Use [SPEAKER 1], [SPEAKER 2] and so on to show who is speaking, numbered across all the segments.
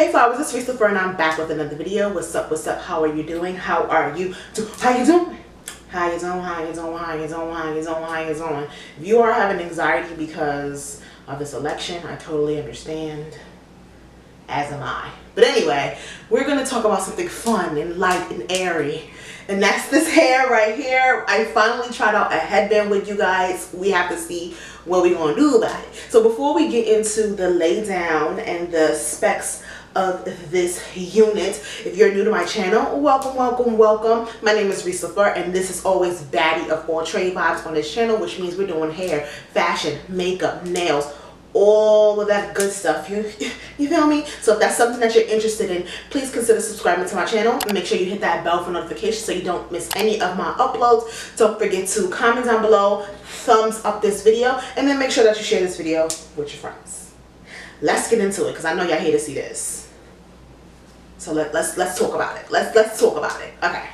[SPEAKER 1] Hey flowers, it's Reese LaFleur and I'm back with another video. What's up, what's up, how are you doing? How are you doing? How you doing? How you doing? How you doing? How you doing? How you doing? How you doing? If you are having anxiety because of this election, I totally understand, as am I. But anyway, we're going to talk about something fun and light and airy. And that's this hair right here. I finally tried out a headband wig, you guys. We have to see what we're going to do about it. So before we get into the lay down and the specs of this unit, if you're new to my channel, welcome, welcome, welcome. My name is Reese LaFleur and this is always baddie of all trade vibes on this channel, which means we're doing hair, fashion, makeup, nails, all of that good stuff. You feel me? So if that's something that you're interested in, please consider subscribing to my channel and make sure you hit that bell for notifications so you don't miss any of my uploads. Don't forget to comment down below, thumbs up this video, and then make sure that you share this video with your friends. Let's get into it because I know y'all hate to see this. So let's talk about it. Let's talk about it. Okay.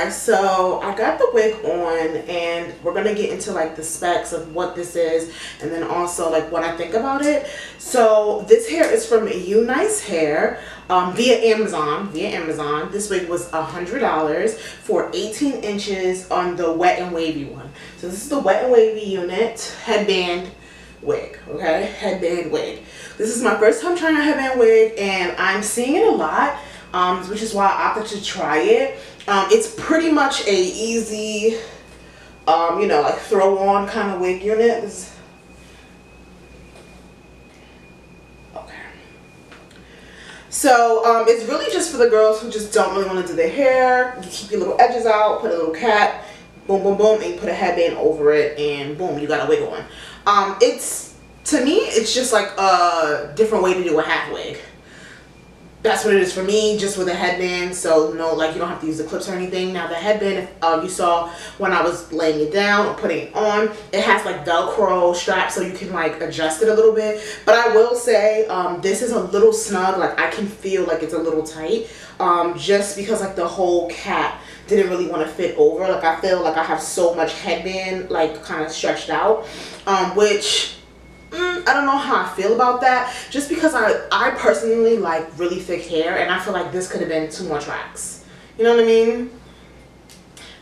[SPEAKER 1] So I got the wig on and we're gonna get into like the specs of what this is and then also like what I think about it. So this hair is from UNICE hair via Amazon. This wig was $100 for 18 inches on the wet and wavy one. So this is the wet and wavy unit headband wig. Okay, headband wig. This is my first time trying a headband wig and I'm seeing it a lot, which is why I opted to try it. It's pretty much a easy, you know, like throw on kind of wig unit. Okay. So it's really just for the girls who just don't really want to do their hair. You keep your little edges out, put a little cap, boom, boom, boom, and you put a headband over it, and boom, you got a wig on. To me, it's just like a different way to do a half wig. That's what it is for me, just with a headband. So no, like you don't have to use the clips or anything. Now the headband, if you saw when I was laying it down or putting it on, it has like Velcro straps so you can like adjust it a little bit. But I will say this is a little snug. Like I can feel like it's a little tight just because like the whole cap didn't really want to fit over. Like I feel like I have so much headband like kind of stretched out, which I don't know how I feel about that, just because I personally like really thick hair and I feel like this could have been 2 more tracks. You know what I mean?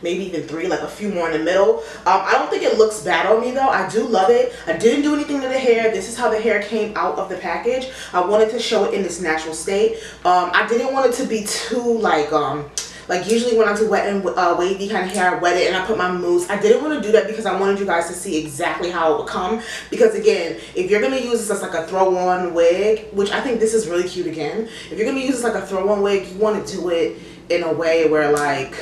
[SPEAKER 1] Maybe even 3, like a few more in the middle. I don't think it looks bad on me though. I do love it. I didn't do anything to the hair. This is how the hair came out of the package. I wanted to show it in its natural state. I didn't want it to be too like usually when I do wet and wavy kind of hair, I wet it and I put my mousse. I didn't want to do that because I wanted you guys to see exactly how it would come. Because again, if you're going to use this as like a throw-on wig, which I think this is really cute again. If you're going to use this like a throw-on wig, you want to do it in a way where like,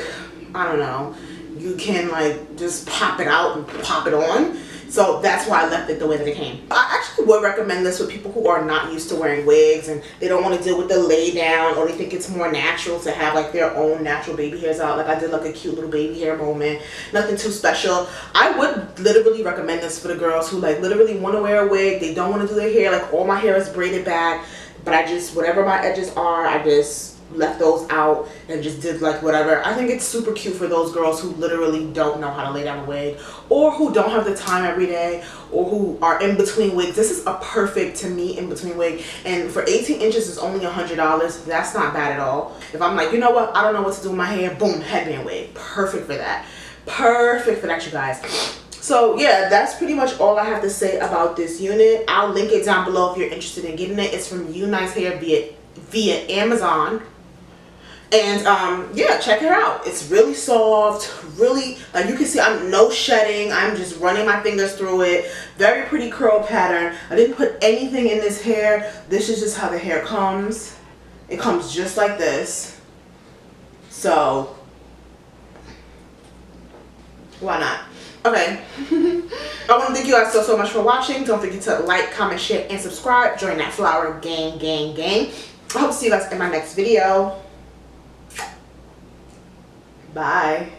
[SPEAKER 1] I don't know, you can like just pop it out and pop it on. So that's why I left it the way that it came. I actually would recommend this with people who are not used to wearing wigs and they don't want to deal with the lay down, or they think it's more natural to have like their own natural baby hairs out. Like I did like a cute little baby hair moment, nothing too special. I would literally recommend this for the girls who like literally want to wear a wig, they don't want to do their hair. Like all my hair is braided back, but I just, whatever my edges are, I just left those out and just did like whatever. I think it's super cute for those girls who literally don't know how to lay down a wig, or who don't have the time every day, or who are in between wigs. This is a perfect, to me, in between wig. And for 18 inches is only $100. That's not bad at all. If I'm like, you know what, I don't know what to do with my hair, boom, headband wig. Perfect for that. Perfect for that, you guys. So yeah, that's pretty much all I have to say about this unit. I'll link it down below if you're interested in getting it. It's from UNICE Hair via Amazon. And yeah, check her out. It's really soft, really, like you can see, I'm no shedding. I'm just running my fingers through it. Very pretty curl pattern. I didn't put anything in this hair. This is just how the hair comes. It comes just like this. So why not? Okay. I want to thank you guys so much for watching. Don't forget to like, comment, share, and subscribe. Join that flower gang. I hope to see you guys in my next video. Bye.